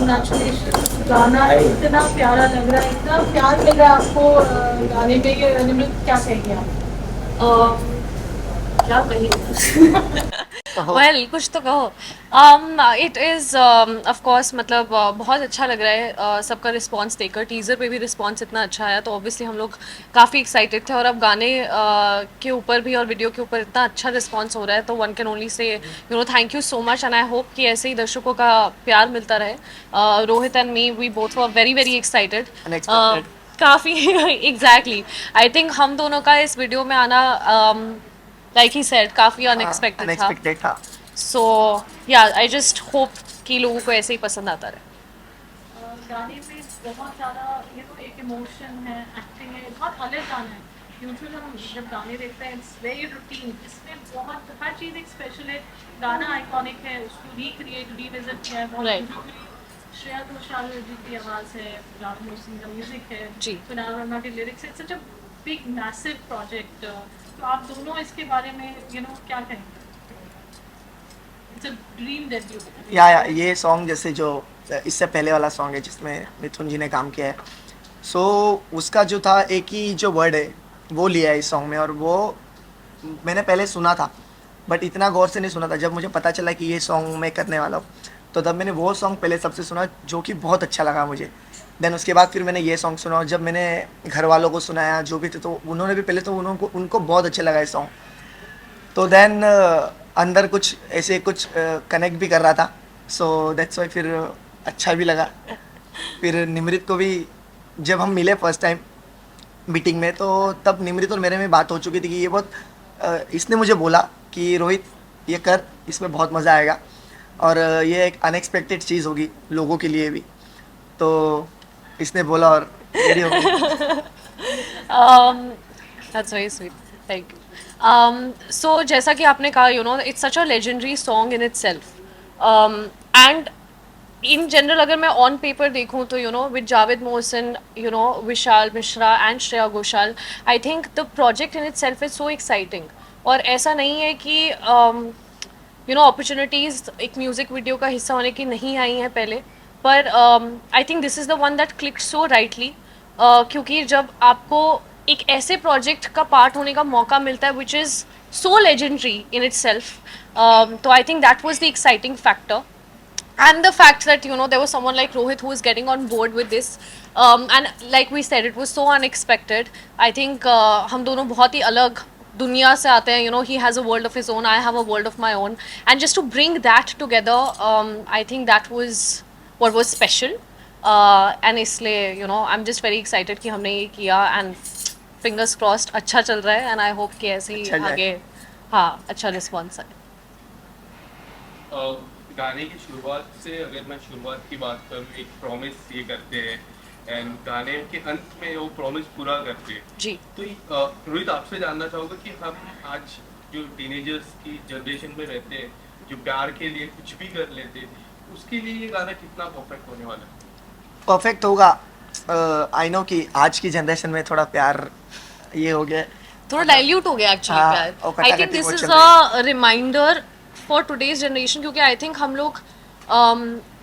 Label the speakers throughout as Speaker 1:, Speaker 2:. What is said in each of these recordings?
Speaker 1: Congratulation, गाना इतना प्यारा लग रहा है, इतना प्यार मिल रहा है आपको गाने में, ये निम्रत क्या कहेंगे आप? क्या कहेंगे?
Speaker 2: वेल कुछ तो कहो। इट इज़ ऑफ कोर्स मतलब बहुत अच्छा लग रहा है सबका रिस्पांस देखकर। टीज़र पे भी रिस्पांस इतना अच्छा आया तो ऑब्वियसली हम लोग काफ़ी एक्साइटेड थे, और अब गाने के ऊपर भी और वीडियो के ऊपर इतना अच्छा रिस्पांस हो रहा है तो one can only say thank you so much, and I hope कि ऐसे ही दर्शकों का प्यार मिलता रहे। Rohit and me we both were very very excited.
Speaker 3: Unexpected.
Speaker 2: काफ़ी एग्जैक्टली। आई थिंक हम दोनों का इस वीडियो में आना लाइक ही सेड काफ़ी अनएक्सपेक्टेड था।
Speaker 3: अनएक्सपेक्टेड था।
Speaker 2: सो या आई जस्ट होप कि लोगों को ऐसे ही पसंद आता रहे।
Speaker 1: गाने में बहुत ज़्यादा एक इमोशन है, एक्टिंग है, बहुत अलग गाना है। यूजुअली हम जब गाने देखते हैं इट्स वेरी रूटीन, इसमें बहुत हर चीज़ एक स्पेशल है। गाना आइकॉनिक है, उसको रिक्रिएट रिविजिट किया है बहुत
Speaker 2: Right.
Speaker 1: ब्यूटीफुली। श्रेया घोषाल जी की आवाज़ है, राहुल सिंह का म्यूजिक है,
Speaker 2: जी।
Speaker 1: कुणाल वर्मा के लिरिक्स है। सच अ बिग मैसिव प्रोजेक्ट। तो आप दोनों इसके बारे में क्या कहेंगे? It's a dream debut.
Speaker 3: या ये सॉन्ग जैसे जो इससे पहले वाला सॉन्ग है जिसमें मिथुन जी ने काम किया है, सो उसका जो था एक ही जो वर्ड है वो लिया है इस सॉन्ग में, और वो मैंने पहले सुना था बट इतना गौर से नहीं सुना था। जब मुझे पता चला कि ये सॉन्ग मैं करने वाला हूँ तो तब मैंने वो सॉन्ग पहले सबसे सुना जो कि बहुत अच्छा लगा मुझे। देन उसके बाद फिर मैंने ये सॉन्ग सुना, और जब मैंने घर वालों को सुनाया जो भी थे तो उन्होंने भी पहले तो उनको बहुत अच्छा लगा ये सॉन्ग। तो देन अंदर कुछ ऐसे कुछ कनेक्ट भी कर रहा था, सो दैट्स वाई फिर अच्छा भी लगा। फिर निमृत को भी जब हम मिले फर्स्ट टाइम मीटिंग में तो तब निमृत और मेरे में बात हो चुकी थी कि ये बहुत इसने मुझे बोला कि रोहित ये कर, इसमें बहुत मज़ा आएगा, और ये एक अनएक्सपेक्टेड चीज़ होगी लोगों के लिए भी। तो इसने बोला और रेडी हो गई।
Speaker 2: That's very sweet, thank you. So जैसा कि आपने कहा it's such a legendary song in itself, and in general अगर मैं ऑन पेपर देखूं तो with Javed Mohsin, Vishal Mishra and Shreya Ghoshal, I think the project in itself is so exciting. और ऐसा नहीं है कि अपॉर्चुनिटीज़ एक म्यूज़िक वीडियो का हिस्सा होने की नहीं आई हैं पहले, पर I think this is the one that clicked so rightly, क्योंकि जब आपको एक ऐसे प्रोजेक्ट का पार्ट होने का मौका मिलता है which is so legendary in itself, तो I think that was the exciting factor. And the fact that there was someone like Rohit who was getting on board with this, and like we said, it was so unexpected. I think हम दोनों बहुत ही अलग दुनिया से आते हैं. He has a world of his own, I have a world of my own, and just to bring that together, I think that was what was special. And इसलिए I'm just very excited कि हमने ये किया, and fingers crossed अच्छा चल रहा है, and I hope कि ऐसे ही
Speaker 3: अच्छा जाए।
Speaker 2: आगे हाँ अच्छा रिस्पॉन्स आए.
Speaker 4: गाने की शुरुआत से अगर मैं शुरुआत की बात करूँ, एक प्रॉमिस ये करते हैं एंड गाने के अंत में वो प्रॉमिस पूरा करते हैं
Speaker 2: जी.
Speaker 4: तो रोहित आपसे जानना चाहूँगा कि हम आज जो टीनेजर्स की जनरेशन में रहते हैं, जो प्यार के लिए कुछ भी कर लेते हैं, उसके लिए ये गाना कितना परफेक्ट होने वाला है?
Speaker 3: परफेक्ट होगा। आई नो कि आज की जनरेशन में थोड़ा प्यार ये हो गया,
Speaker 2: थोड़ा डाइल्यूट हो गया एक्चुअली
Speaker 3: हाँ,
Speaker 2: प्यार.
Speaker 3: और
Speaker 2: आई
Speaker 3: कटाकटी
Speaker 2: थिंक दिस
Speaker 3: बहुत
Speaker 2: इज
Speaker 3: चल रही
Speaker 2: a reminder for today's generation, क्योंकि आई थिंक हम लोग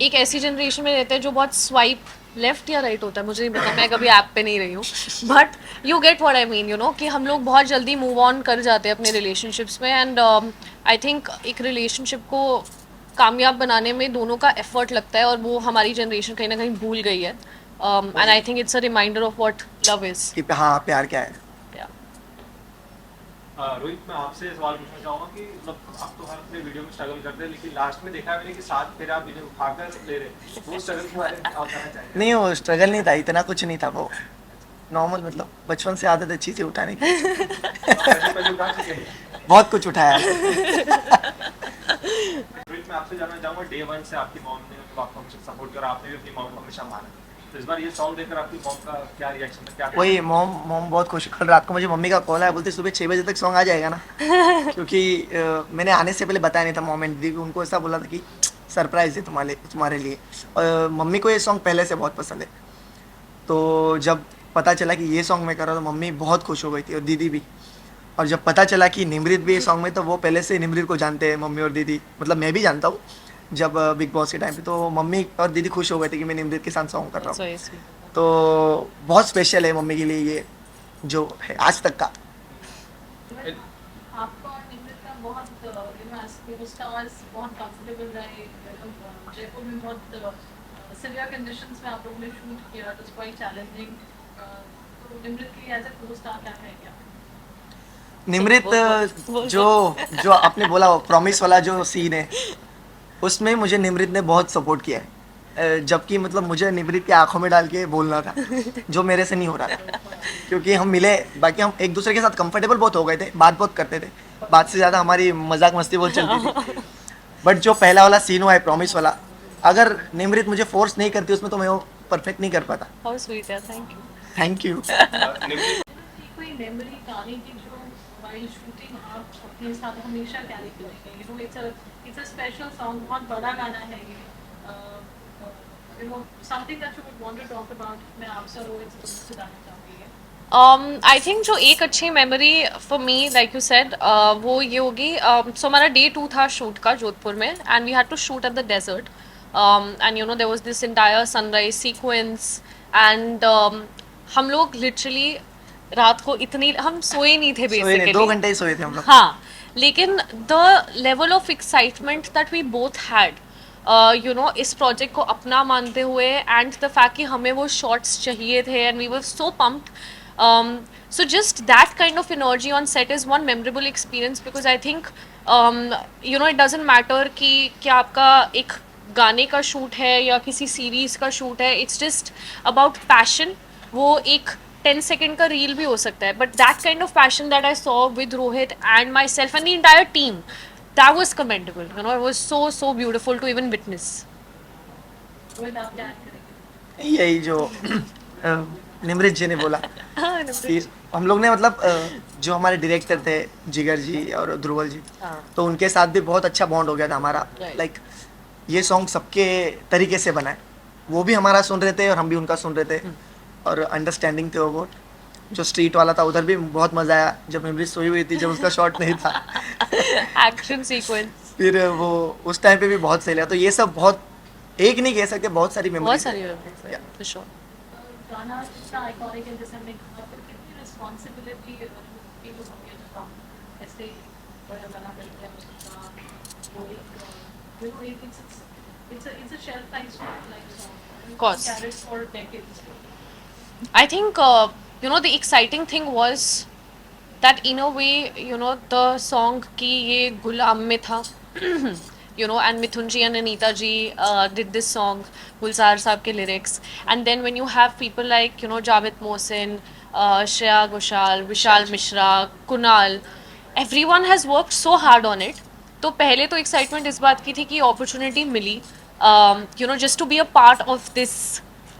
Speaker 2: एक ऐसी जनरेशन में रहते हैं जो बहुत स्वाइप लेफ्ट या राइट होता है, मुझे नहीं पता, मैं कभी ऐप पे नहीं रही हूँ, but you get what I mean, कि हम लोग बहुत जल्दी मूव ऑन कर जाते हैं अपने रिलेशनशिप्स में. एंड आई थिंक एक रिलेशनशिप को कामयाब बनाने में दोनों का एफर्ट लगता है, और वो हमारी जनरेशन कहीं ना कहीं भूल गई है. And I think it's a reminder of what love is.
Speaker 3: कि हाँ प्यार क्या है।
Speaker 5: रोहित, मैं आपसे सवाल पूछना चाहूँगा कि मतलब आप तो हर अपने वीडियो में स्ट्रगल करते हैं, लेकिन लास्ट में देखा है मैंने कि साथ फिर आप इन्हें उठाकर ले रहे, वो स्ट्रगल के बारे में आप बताना चाहेंगे?
Speaker 3: नहीं वो स्ट्रगल नहीं था, इतना कुछ नहीं था, वो नॉर्मल मतलब बचपन से आदत अच्छी थी उठाने की।
Speaker 5: पैसे पहले उठा चुके हैं।
Speaker 3: बहुत कुछ उठाया है।
Speaker 5: रोहित, मैं आपसे जानना चाहूँगा, डे वन से आपकी मॉम ने मतलब आपको हमेशा सपोर्ट करा, आपने भी अपनी मॉम को हमेशा माना, तो इस बार ये सॉन्ग देखकर आपकी मॉम का क्या रिएक्शन था, क्या?
Speaker 3: वही मॉम बहुत खुश। कल रात को मुझे मम्मी का कॉल आया, बोलते सुबह 6 बजे तक सॉन्ग आ जाएगा ना। क्योंकि मैंने आने से पहले बताया नहीं था मॉम एंड दीदी को, उनको ऐसा बोला था कि सरप्राइज है तुम्हारे लिए। और मम्मी को ये सॉन्ग पहले से बहुत पसंद है, तो जब पता चला कि ये सॉन्ग मैं कर रहा हूँ तो मम्मी बहुत खुश हो गई थी, और दीदी भी। और जब पता चला कि निमृत भी ये सॉन्ग में, तो वो पहले से निमृत को जानते हैं मम्मी और दीदी, मतलब मैं भी जानता हूँ, जब बिग बॉस के टाइम पे, तो मम्मी और दीदी खुश हो गए थे कि मैं निमृत के साथ सॉन्ग कर रहा
Speaker 2: That's
Speaker 3: हूँ।
Speaker 2: very sweet.
Speaker 3: तो बहुत स्पेशल है मम्मी के लिए ये जो है आज तक का।
Speaker 1: आपका और निमृत का बहुत स्टार्स बहुत कंफर्टेबल रहे, जयपुर में बहुत सिवियर कंडीशंस में आप लोगों ने शूट किया, इट वाज क्वाइट चैलेंजिंग। तो निमृत के एज ए को स्टार क्या कहेंगे आप?
Speaker 3: निमृत जो आपने बोला प्रॉमिस वाला जो सीन है, उसमें मुझे निमृत ने बहुत सपोर्ट किया है। जबकि मतलब मुझे निमृत की आंखों में डाल के बोलना था, जो मेरे से नहीं हो रहा था, क्योंकि हम मिले, बाकी हम एक दूसरे के साथ कंफर्टेबल बहुत हो गए थे, बात बहुत करते थे, बात से ज़्यादा हमारी मजाक मस्ती बहुत चलती थी। बट जो पहला वाला सीन हुआ है प्रॉमिस वाला, अगर निमृत मुझे फोर्स नहीं करती उसमें, तो मैं वो परफेक्ट नहीं कर पाता।
Speaker 2: How sweet, yeah, thank you.
Speaker 3: Thank you.
Speaker 4: Nimrit
Speaker 1: कोई मेमोरी गाने की जो वाइल शूटिंग आप अपने साथ हमेशा कैरी करेंगे? इट्स अ स्पेशल सॉन्ग, बहुत बड़ा गाना है ये। Something that you would want to talk about, मैं आपसे रोहित से जानना चाहूँगी।
Speaker 2: आई थिंक जो एक अच्छी memory for me like you said वो ये होगी, सो हमारा डे 2 था शूट का जोधपुर में, and we had to shoot at the desert, and you know there was this entire sunrise sequence, and हम लोग लिटरली रात को इतनी हम सोए नहीं थे
Speaker 3: सोए नहीं, 2
Speaker 2: बेसिकली।
Speaker 3: घंटे ही सोए थे हम लोग।
Speaker 2: हाँ, लेकिन the level of excitement that we both had, you know, इस प्रोजेक्ट को अपना मानते हुए, एंड द फैक्ट कि हमें वो शॉट्स चाहिए थे, and we were so pumped. So just that kind of energy on set is one memorable experience, because I think you know, it doesn't matter कि क्या आपका एक गाने का शूट है या किसी सीरीज का शूट है, it's just about passion. वो एक 10 सेकेंड का रील भी हो सकता है, but that kind of passion that I saw with Rohit and myself and the entire team, that was commendable. You know, it was so beautiful to even witness.
Speaker 1: Rohit आप क्या add करेंगे?
Speaker 3: यही जो निमृत जी ने बोला कि हम लोग ने मतलब जो हमारे डायरेक्टर थे जिगर जी और ध्रुवल जी, तो उनके साथ भी बहुत अच्छा बॉन्ड हो गया था हमारा।
Speaker 2: Right.
Speaker 3: लाइक ये सॉन्ग सबके तरीके से बना है, वो भी हमारा सुन रहे थे और हम भी उनका सुन रहे थे, और अंडरस्टैंडिंग थे वो बहुत। जो स्ट्रीट वाला था उधर भी बहुत मजा आया, जब निमृत सोई हुई थी, जब उसका शॉट नहीं था।
Speaker 2: Action sequence.
Speaker 3: फिर वो उस टाइम पे भी बहुत सही लगा। तो ये सब बहुत, एक नहीं कह सकते, बहुत सारी
Speaker 2: बहुत
Speaker 3: मेमोरीज
Speaker 2: सारी memories हैं, for sure.
Speaker 1: गाना इतना आइकॉनिक है, जैसे हमने कहा, फिर कितनी रिस्पॉन्सिबिलिटी फील होती है जब हम ऐसे बड़ा गाना करते हैं उसका, वो एक you know it's a shelf life song,
Speaker 2: Of course.
Speaker 1: Carried for decades.
Speaker 2: I think you know, the exciting thing was that in a way, you know, the song ki ye Gulam mein tha, you know, and Mithun ji and Anita ji did this song, Gulzar saab ke lyrics, and then when you have people like, you know, Javed Mohsin, Shreya Ghoshal, Vishal Mishra, Kunal, everyone has worked so hard on it. तो पहले तो excitement इस बात की थी कि opportunity मिली, you know, just to be a part of this,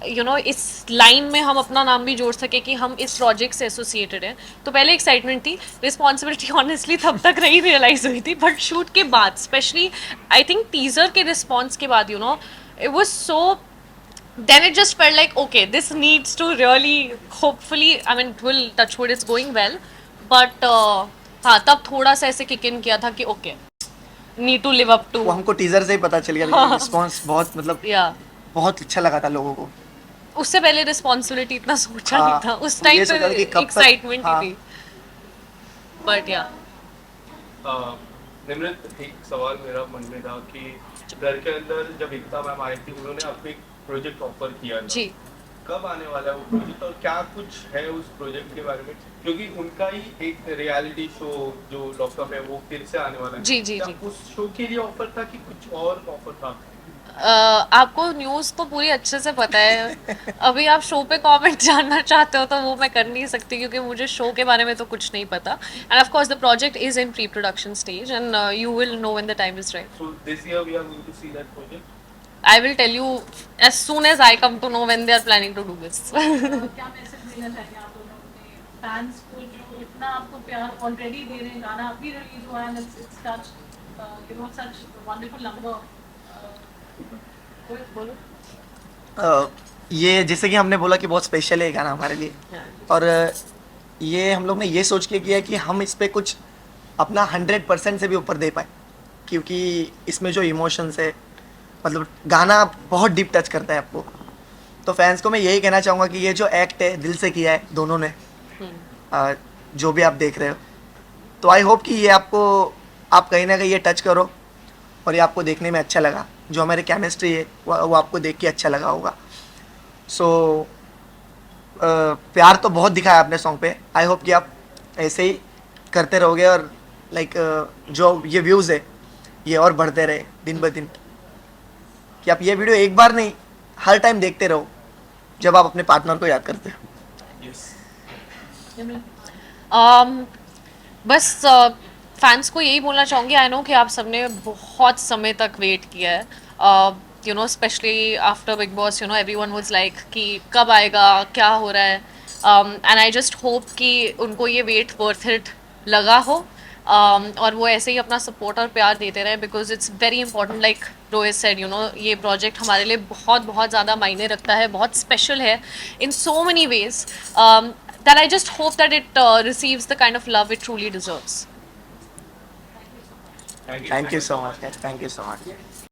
Speaker 2: you know, इस लाइन में हम अपना नाम भी जोड़ सके कि हम इस प्रोजेक्ट से एसोसिएटेड हैं। तो पहले एक्साइटमेंट थी, रिस्पॉन्सिबिलिटी ऑनेस्टली तब तक नहीं रियलाइज हुई थी, बट शूट के बाद स्पेशली आई थिंक टीजर के रिस्पॉन्स के बाद, you know, it was so, then it just felt like, okay, this needs to really, hopefully, I mean, it will, touch wood, it's going well, but हाँ, तब थोड़ा सा ऐसे kick in किया था कि okay, need to live up to,
Speaker 3: वो हमको टीजर से ही पता चल गया, लेकिन रिस्पांस बहुत मतलब
Speaker 2: yeah.
Speaker 3: बहुत अच्छा लगा था लोगों को।
Speaker 2: उससे पहले रिस्पॉन्सिबिलिटी इतना सोचा
Speaker 3: हाँ,
Speaker 2: नहीं था, उस
Speaker 3: ये
Speaker 2: टाइम
Speaker 3: सोचा था कि
Speaker 2: पे
Speaker 3: कब तक-
Speaker 2: एक्साइटमेंट
Speaker 3: हाँ।
Speaker 2: ही थी, बट या
Speaker 4: निमृत, एक सवाल मेरा मन में था कि घर के अंदर जब एकता मैम आई थी, उन्होंने आपको एक प्रोजेक्ट ऑफर किया था।
Speaker 2: जी,
Speaker 4: कब आने वाला है वो प्रोजेक्ट, और क्या कुछ है उस प्रोजेक्ट के बारे में? क्योंकि उनका ही एक रियलिटी शो जो लॉकअप है वो फिर से आने वाला है।
Speaker 2: जी, जी,
Speaker 4: क्या
Speaker 2: जी।
Speaker 4: उस शो के लिए ऑफर था कि कुछ और ऑफर था?
Speaker 2: आपको न्यूज़ तो पूरी अच्छे से पता है, अभी आप शो पे कमेंट जानना चाहते हो तो वो मैं कर नहीं सकती, क्योंकि मुझे शो के बारे में तो कुछ नहीं पता, end of course the project is in pre production stage, and you will know when the time is right.
Speaker 4: So this year we are going to see that project.
Speaker 2: I will tell you as soon as I come to know when they are planning to do this.
Speaker 1: क्या message देना चाहिए आप लोगों अपने fans को जो इतना आपको प्यार ऑलरेडी दे रहे हैं? गाना अभी रिलीज हुआ है, it's touch you know such wonderful number.
Speaker 2: बोलो.
Speaker 3: ये जैसे कि हमने बोला कि बहुत स्पेशल है गाना हमारे लिए, और ये हम लोग ने ये सोच के किया कि हम इस पे कुछ अपना 100% से भी ऊपर दे पाए, क्योंकि इसमें जो इमोशंस है मतलब गाना बहुत डीप टच करता है आपको। तो फैंस को मैं यही कहना चाहूँगा कि ये जो एक्ट है दिल से किया है दोनों ने, जो भी आप देख रहे हो। तो आई होप कि ये आपको, आप कहीं ना कहीं ये टच करो और ये आपको देखने में अच्छा लगा। जो हमारी केमिस्ट्री है वो आपको देख के अच्छा लगा होगा। सो प्यार तो बहुत दिखाया आपने सॉन्ग पे। आई होप कि आप ऐसे ही करते रहोगे और लाइक जो ये व्यूज़ है ये और बढ़ते रहे दिन ब दिन, कि आप ये वीडियो एक बार नहीं हर टाइम देखते रहो जब आप अपने पार्टनर को याद करते हो।
Speaker 4: यस
Speaker 2: बस फैंस को यही बोलना चाहूँगी, आई नो कि आप सबने बहुत समय तक वेट किया है, you know specially after big boss, you know everyone was like कि कब आएगा, क्या हो रहा है, एंड आई जस्ट होप कि उनको ये वेट वर्थ इट लगा हो, और वो ऐसे ही अपना सपोर्ट और प्यार देते रहे, because it's very important, like Rohit said, you know ये प्रोजेक्ट हमारे लिए बहुत बहुत ज़्यादा मायने रखता है, बहुत स्पेशल है in so many ways, that I just hope that it receives the kind of love it truly deserves.
Speaker 3: Thank you so much, thank you so much.